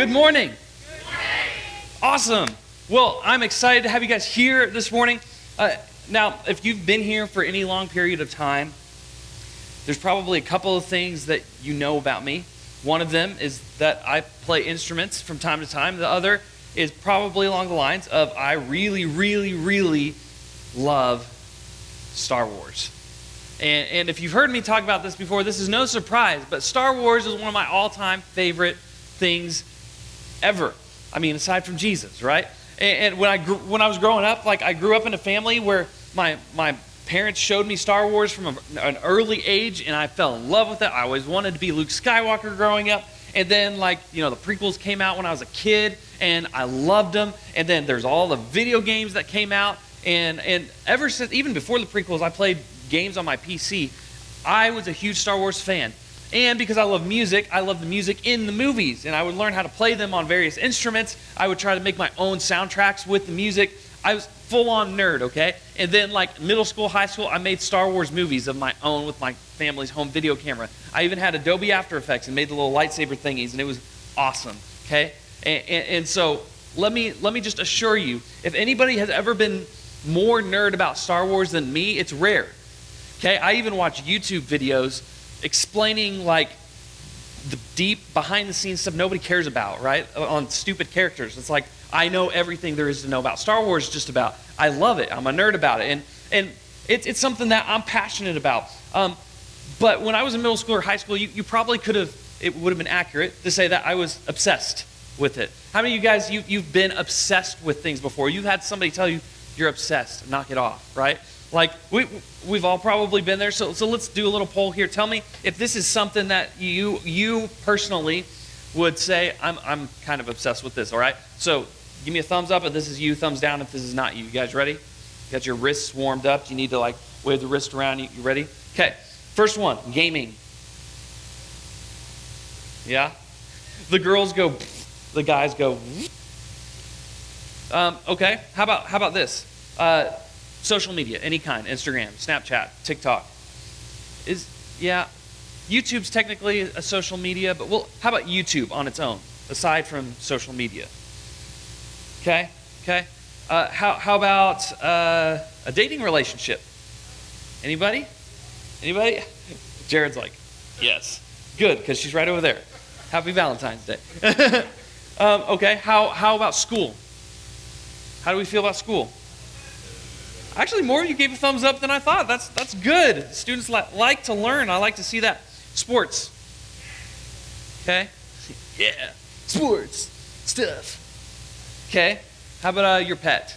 Good morning. Awesome. Well, I'm excited to have you guys here this morning. Now, if you've been here for any long period of time, there's probably a couple of things that you know about me. One of them is that I play instruments from time to time. The other is probably along the lines of I really, really, really love Star Wars. And if you've heard me talk about this before, this is no surprise, but Star Wars is one of my all-time favorite things ever. I mean, aside from Jesus, right? And when I was growing up, I grew up in a family where my parents showed me Star Wars from an early age, and I fell in love with it. I always wanted to be Luke Skywalker growing up. And then, the prequels came out when I was a kid, and I loved them. And then there's all the video games that came out. And ever since, even before the prequels, I played games on my PC. I was a huge Star Wars fan. And because I love music, I love the music in the movies. And I would learn how to play them on various instruments. I would try to make my own soundtracks with the music. I was full-on nerd, okay? And then, middle school, high school, I made Star Wars movies of my own with my family's home video camera. I even had Adobe After Effects and made the little lightsaber thingies, and it was awesome, okay? And so let me just assure you, if anybody has ever been more nerd about Star Wars than me, it's rare, okay? I even watch YouTube videos explaining, the deep behind-the-scenes stuff nobody cares about, right? On stupid characters. It's like, I know everything there is to know about Star Wars just about. I love it. I'm a nerd about it. And it's something that I'm passionate about. But when I was in middle school or high school, you probably could have, it would have been accurate to say that I was obsessed with it. How many of you guys, you've been obsessed with things before? You've had somebody tell you, you're obsessed, knock it off, right? We've all probably been there. So let's do a little poll here. Tell me if this is something that you personally would say, I'm kind of obsessed with this, all right? So give me a thumbs up if this is you, thumbs down if this is not you. You guys ready? You got your wrists warmed up. You need to wave the wrist around. You ready? Okay. First one, gaming. Yeah? The girls go, the guys go. Okay. How about this? Social media, any kind, Instagram, Snapchat, TikTok. YouTube's technically a social media, but how about YouTube on its own, aside from social media? Okay. How about a dating relationship? Anybody? Jared's like, yes. Good, because she's right over there. Happy Valentine's Day. Okay, how about school? How do we feel about school? Actually, more of you gave a thumbs up than I thought. That's good. Students like to learn. I like to see that. Sports. Okay? Yeah. Sports. Stuff. Okay? How about your pet?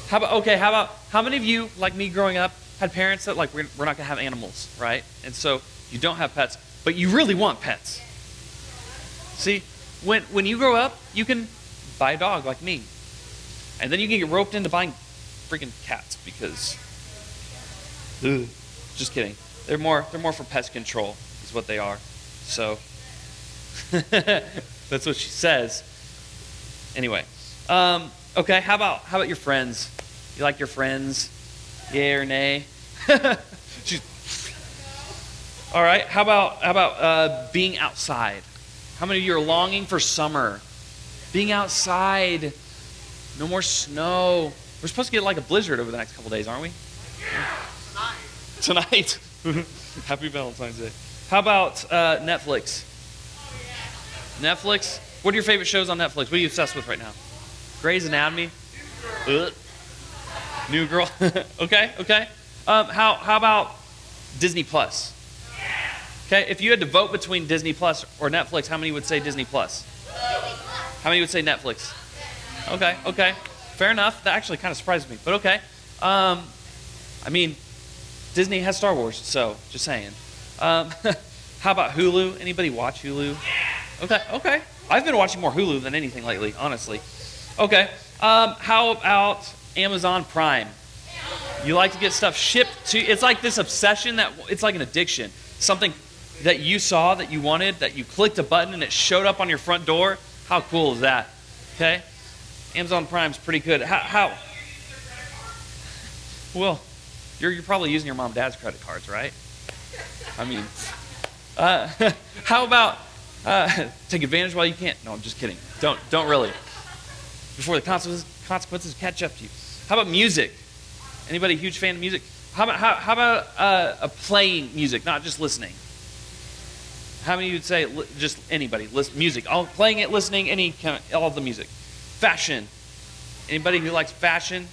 How many of you, like me growing up, had parents that we're not going to have animals, right? And so you don't have pets, but you really want pets. See, when you grow up, you can buy a dog like me. And then you can get roped into buying freaking cats because, just kidding. They're more for pest control is what they are. So that's what she says. Anyway, okay. How about your friends? You like your friends? Yay or nay? All right. How about being outside? How many of you are longing for summer? Being outside. No more snow. We're supposed to get a blizzard over the next couple days, aren't we? Yeah, Tonight. Happy Valentine's Day. How about Netflix? Netflix? What are your favorite shows on Netflix? What are you obsessed with right now? Grey's Anatomy? New Girl? Okay. How about Disney Plus? Okay, if you had to vote between Disney Plus or Netflix, how many would say Disney Plus? How many would say Netflix? Okay. Fair enough. That actually kind of surprised me, but okay. Disney has Star Wars, so just saying. How about Hulu? Anybody watch Hulu? Okay. I've been watching more Hulu than anything lately, honestly. Okay. How about Amazon Prime? You like to get stuff shipped to, it's like this obsession it's like an addiction. Something that you saw that you wanted, that you clicked a button and it showed up on your front door. How cool is that? Okay. Amazon Prime's pretty good. How? Well, you're probably using your mom and dad's credit cards, right? How about Take advantage while you can. No, I'm just kidding. Don't really. Before the consequences catch up to you. How about music? Anybody a huge fan of music? How about playing music, not just listening? How many of you would say just anybody? Music. Playing it, listening, all of the music. Fashion. Anybody who likes fashion?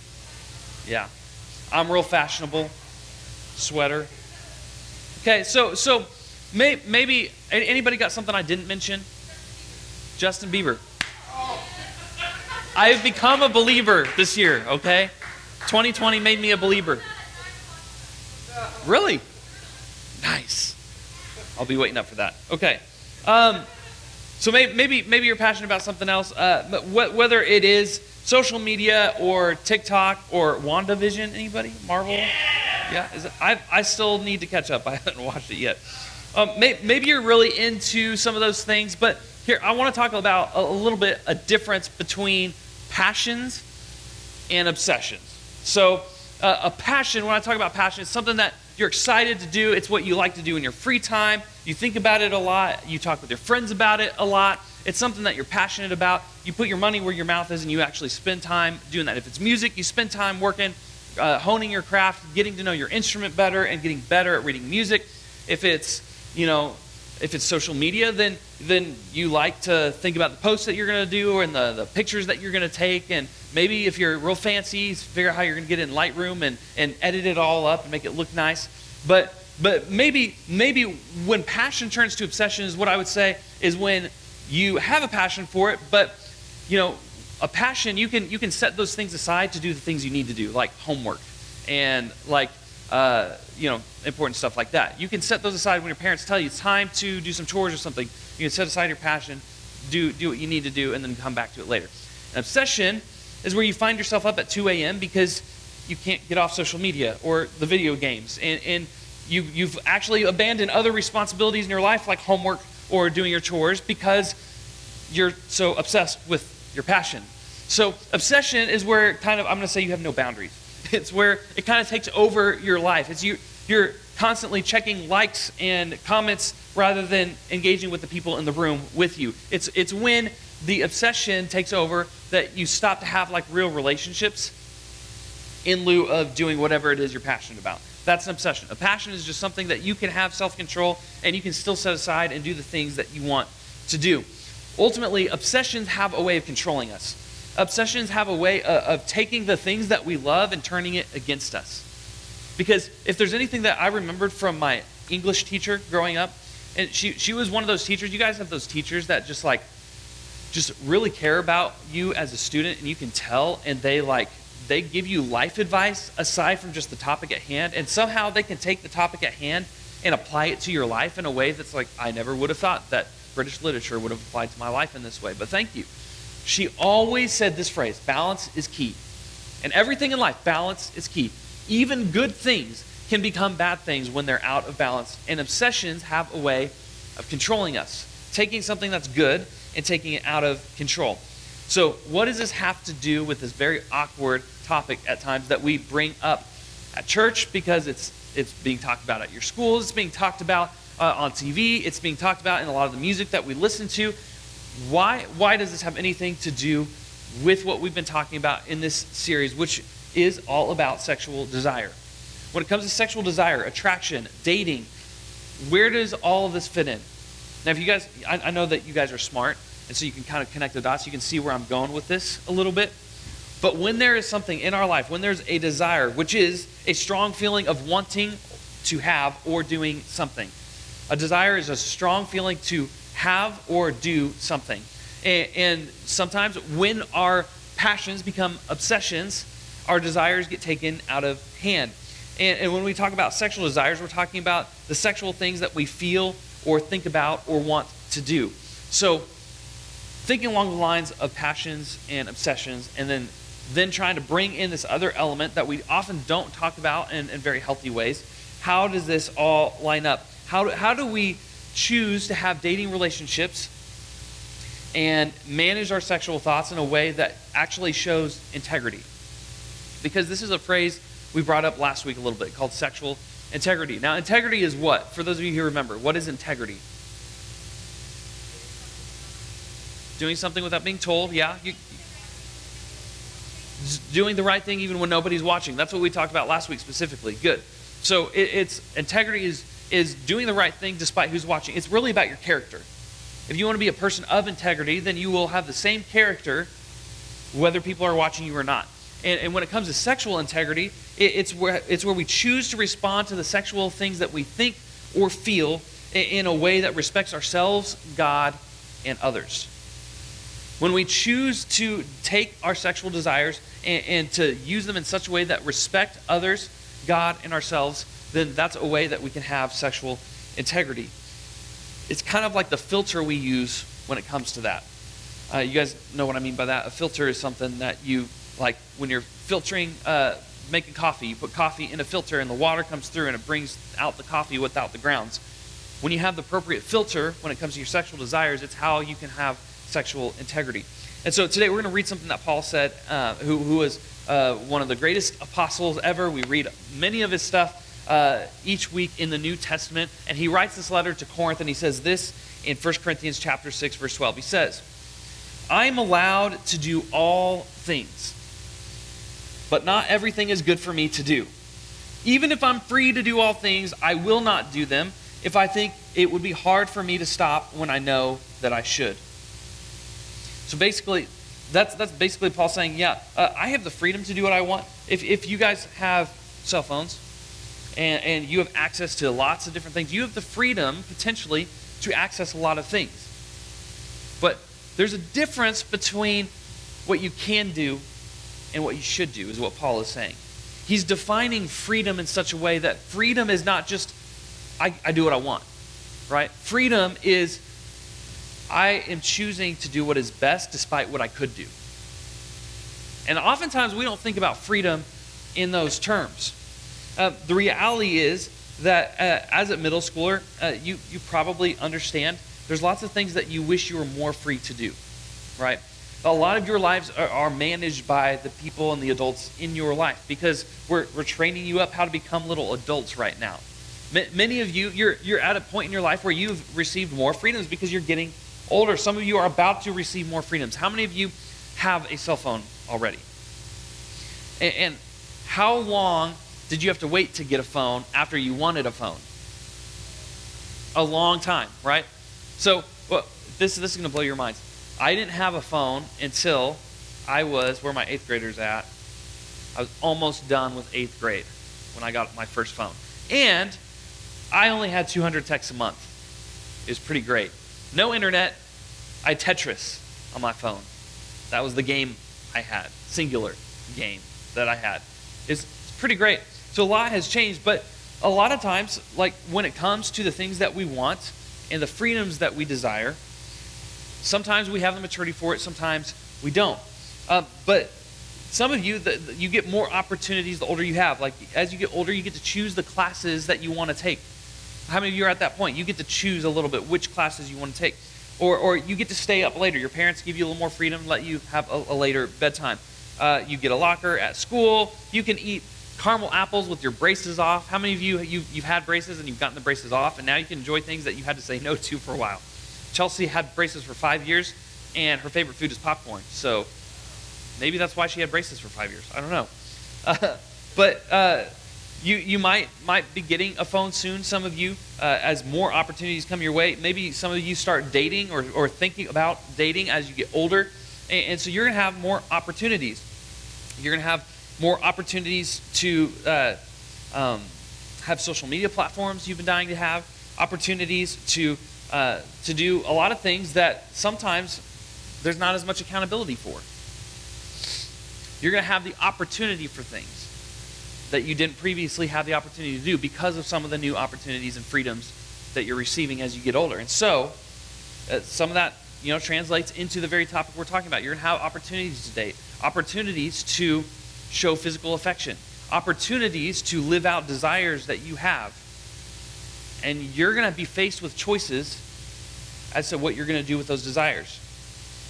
Yeah. I'm real fashionable. Sweater. Okay, so maybe anybody got something I didn't mention? Justin Bieber. I've become a believer this year, okay? 2020 made me a believer. Really? Nice. I'll be waiting up for that. Okay. So maybe you're passionate about something else. But whether it is social media or TikTok or WandaVision, anybody? Marvel? Yeah. I still need to catch up. I haven't watched it yet. Maybe you're really into some of those things, but here I want to talk about a little bit a difference between passions and obsessions. So a passion, when I talk about passion, it's something that you're excited to do. It's what you like to do in your free time. You think about it a lot. You talk with your friends about it a lot. It's something that you're passionate about. You put your money where your mouth is and you actually spend time doing that. If it's music, you spend time working, honing your craft, getting to know your instrument better and getting better at reading music. If it's social media, then you like to think about the posts that you're going to do and the pictures that you're going to take. And maybe if you're real fancy, figure out how you're going to get in Lightroom and edit it all up and make it look nice. But maybe when passion turns to obsession is what I would say is when you have a passion for it, but a passion, you can set those things aside to do the things you need to do, like homework and like important stuff like that. You can set those aside when your parents tell you it's time to do some chores or something. You can set aside your passion, do what you need to do, and then come back to it later. An obsession is where you find yourself up at 2 a.m. because you can't get off social media or the video games, and you've actually abandoned other responsibilities in your life like homework or doing your chores because you're so obsessed with your passion. So obsession is where I'm going to say you have no boundaries. It's where it kind of takes over your life. It's you're constantly checking likes and comments rather than engaging with the people in the room with you. It's when the obsession takes over that you stop to have like real relationships in lieu of doing whatever it is you're passionate about. That's an obsession. A passion is just something that you can have self-control and you can still set aside and do the things that you want to do. Ultimately, obsessions have a way of controlling us. Obsessions have a way of taking the things that we love and turning it against us. Because if there's anything that I remembered from my English teacher growing up, and she was one of those teachers, you guys have those teachers that just really care about you as a student, and you can tell, and they give you life advice aside from just the topic at hand, and somehow they can take the topic at hand and apply it to your life in a way that's like, I never would have thought that British literature would have applied to my life in this way, but thank you. She always said this phrase, balance is key. And everything in life, balance is key. Even good things can become bad things when they're out of balance. And obsessions have a way of controlling us, taking something that's good and taking it out of control. So what does this have to do with this very awkward topic at times that we bring up at church because it's being talked about at your schools, it's being talked about on TV, it's being talked about in a lot of the music that we listen to. Why does this have anything to do with what we've been talking about in this series, which is all about sexual desire? When it comes to sexual desire, attraction, dating, where does all of this fit in? Now, if you guys, I know that you guys are smart, and so you can kind of connect the dots. You can see where I'm going with this a little bit. But when there is something in our life, when there's a desire, which is a strong feeling of wanting to have or doing something. A desire is a strong feeling to have or do something. And sometimes when our passions become obsessions, our desires get taken out of hand. And when we talk about sexual desires, we're talking about the sexual things that we feel or think about or want to do. So thinking along the lines of passions and obsessions, and then trying to bring in this other element that we often don't talk about in very healthy ways. How does this all line up? How do we choose to have dating relationships and manage our sexual thoughts in a way that actually shows integrity? Because this is a phrase we brought up last week a little bit called sexual integrity. Now, integrity is what? For those of you who remember, what is integrity? Doing something without being told, yeah. Doing the right thing even when nobody's watching. That's what we talked about last week specifically. Good. So it's integrity is doing the right thing despite who's watching. It's really about your character. If you want to be a person of integrity, then you will have the same character whether people are watching you or not. And when it comes to sexual integrity, it's where we choose to respond to the sexual things that we think or feel in a way that respects ourselves, God, and others. When we choose to take our sexual desires and to use them in such a way that respect others, God, and ourselves, then that's a way that we can have sexual integrity. It's kind of like the filter we use when it comes to that. You guys know what I mean by that. A filter is something that you, like when you're filtering, making coffee, you put coffee in a filter and the water comes through and it brings out the coffee without the grounds. When you have the appropriate filter when it comes to your sexual desires, it's how you can have sexual integrity. And so today we're going to read something that Paul said, who was one of the greatest apostles ever. We read many of his stuff each week in the New Testament. And he writes this letter to Corinth, and he says this in 1 Corinthians chapter 6, verse 12. He says, I am allowed to do all things, but not everything is good for me to do. Even if I'm free to do all things, I will not do them if I think it would be hard for me to stop when I know that I should. So basically, that's basically Paul saying, yeah, I have the freedom to do what I want. If you guys have cell phones and you have access to lots of different things, you have the freedom potentially to access a lot of things. But there's a difference between what you can do and what you should do, is what Paul is saying. He's defining freedom in such a way that freedom is not just, I do what I want, right? Freedom is, I am choosing to do what is best despite what I could do. And oftentimes we don't think about freedom in those terms. The reality is that as a middle schooler, you probably understand there's lots of things that you wish you were more free to do, right? A lot of your lives are managed by the people and the adults in your life because we're training you up how to become little adults right now. Many of you, you're at a point in your life where you've received more freedoms because you're getting older. Some of you are about to receive more freedoms. How many of you have a cell phone already? And how long did you have to wait to get a phone after you wanted a phone? A long time, right? So this is going to blow your minds. I didn't have a phone until I was, where my 8th graders at? I was almost done with 8th grade when I got my first phone. And I only had 200 texts a month. It was pretty great. No internet. I had Tetris on my phone. That was the game I had. Singular game that I had. It's pretty great. So a lot has changed, but a lot of times, like when it comes to the things that we want and the freedoms that we desire, sometimes we have the maturity for it, sometimes we don't. But some of you, you get more opportunities the older you have. Like as you get older, you get to choose the classes that you want to take. How many of you are at that point? You get to choose a little bit which classes you want to take. Or you get to stay up later. Your parents give you a little more freedom, let you have a later bedtime. You get a locker at school. You can eat caramel apples with your braces off. How many of you, you've had braces and you've gotten the braces off, and now you can enjoy things that you had to say no to for a while? Chelsea had braces for 5 years, and her favorite food is popcorn. So maybe that's why she had braces for 5 years. I don't know. But you might be getting a phone soon, some of you, as more opportunities come your way. Maybe some of you start dating or thinking about dating as you get older. And so you're going to have more opportunities. You're going to have more opportunities to have social media platforms you've been dying to have, opportunities to do a lot of things that sometimes there's not as much accountability for. You're going to have the opportunity for things that you didn't previously have the opportunity to do because of some of the new opportunities and freedoms that you're receiving as you get older. And so some of that translates into the very topic we're talking about. You're going to have opportunities to date, opportunities to show physical affection, opportunities to live out desires that you have. And you're going to be faced with choices as to what you're going to do with those desires.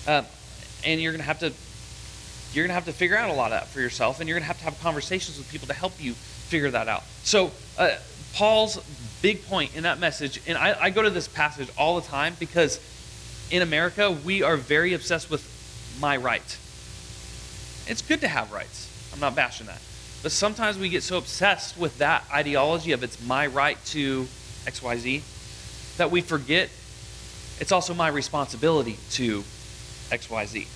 And you're going to have to figure out a lot of that for yourself, and you're going to have conversations with people to help you figure that out. So Paul's big point in that message, and I go to this passage all the time because in America, we are very obsessed with my right. It's good to have rights. I'm not bashing that. But sometimes we get so obsessed with that ideology of it's my right to XYZ that we forget it's also my responsibility to XYZ.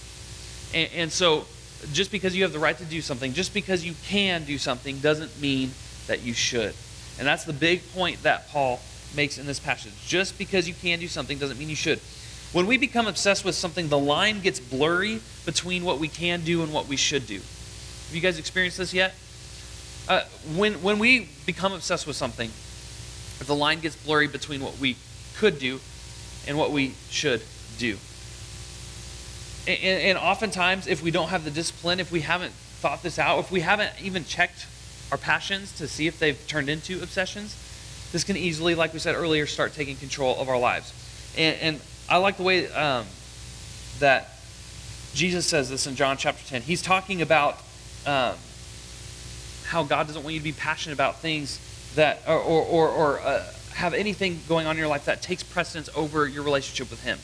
And so just because you have the right to do something, just because you can do something, doesn't mean that you should. And that's the big point that Paul makes in this passage. Just because you can do something doesn't mean you should. When we become obsessed with something, the line gets blurry between what we can do and what we should do. Have you guys experienced this yet? When we become obsessed with something, the line gets blurry between what we could do and what we should do. And oftentimes, if we don't have the discipline, if we haven't thought this out, if we haven't even checked our passions to see if they've turned into obsessions, this can easily, like we said earlier, start taking control of our lives. And I like the way that Jesus says this in John chapter 10. He's talking about how God doesn't want you to be passionate about things that, or have anything going on in your life that takes precedence over your relationship with Him.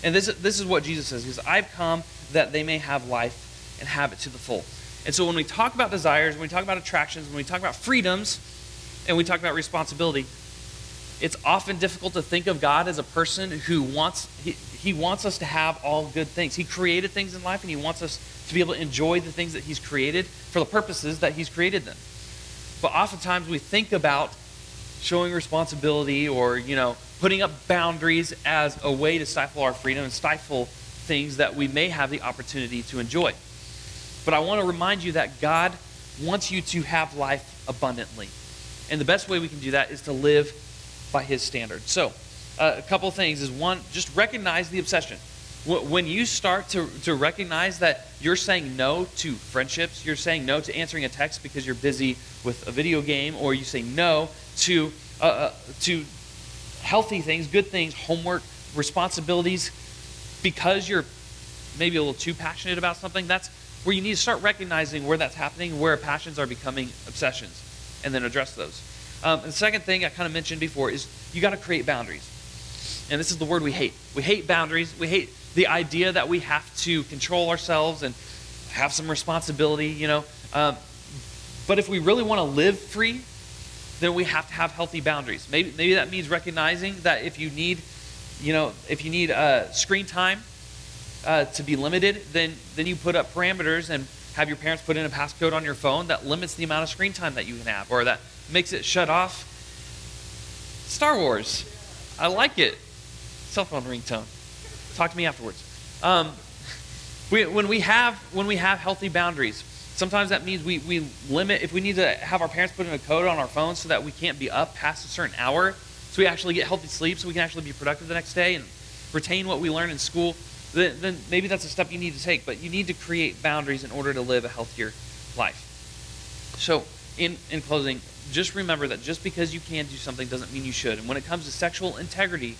And this is what Jesus says. He says, I've come that they may have life and have it to the full. And so when we talk about desires, when we talk about attractions, when we talk about freedoms, and we talk about responsibility, it's often difficult to think of God as a person who wants us to have all good things. He created things in life, and He wants us to be able to enjoy the things that He's created for the purposes that He's created them. But oftentimes we think about showing responsibility or, putting up boundaries as a way to stifle our freedom and stifle things that we may have the opportunity to enjoy. But I want to remind you that God wants you to have life abundantly. And the best way we can do that is to live by His standards. So, a couple of things is one, just recognize the obsession. When you start to recognize that you're saying no to friendships, you're saying no to answering a text because you're busy with a video game, or you say no to healthy things, good things, homework, responsibilities, because you're maybe a little too passionate about something, that's where you need to start recognizing where that's happening, where passions are becoming obsessions, and then address those. And the second thing I kind of mentioned before is you got to create boundaries. And this is the word we hate. We hate boundaries. We hate the idea that we have to control ourselves and have some responsibility, But if we really want to live free, then we have to have healthy boundaries. Maybe that means recognizing that if you need screen time to be limited, then you put up parameters and have your parents put in a passcode on your phone that limits the amount of screen time that you can have, or that makes it shut off. Star Wars. I like it. Cell phone ringtone. Talk to me afterwards. When we have healthy boundaries, sometimes that means we limit, if we need to have our parents put in a code on our phone so that we can't be up past a certain hour, so we actually get healthy sleep, so we can actually be productive the next day and retain what we learn in school, then maybe that's a step you need to take. But you need to create boundaries in order to live a healthier life. So in closing, just remember that just because you can do something doesn't mean you should. And when it comes to sexual integrity,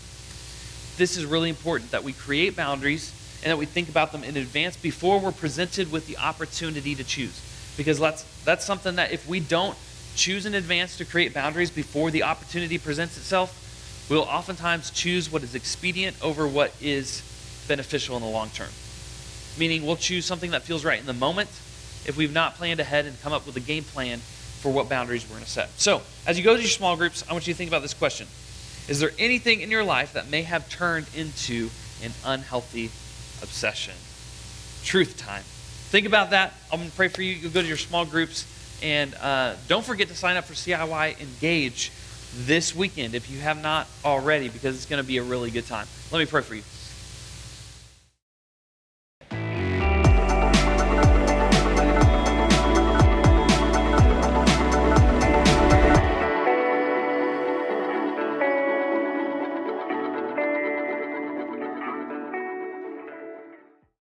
this is really important, that we create boundaries and that we think about them in advance before we're presented with the opportunity to choose. Because that's something that if we don't choose in advance to create boundaries before the opportunity presents itself, we'll oftentimes choose what is expedient over what is beneficial in the long term. Meaning we'll choose something that feels right in the moment if we've not planned ahead and come up with a game plan for what boundaries we're going to set. So, as you go to your small groups, I want you to think about this question. Is there anything in your life that may have turned into an unhealthy obsession? Truth time. Think about that. I'm going to pray for you. You'll go to your small groups. And don't forget to sign up for CIY Engage this weekend if you have not already, because it's going to be a really good time. Let me pray for you.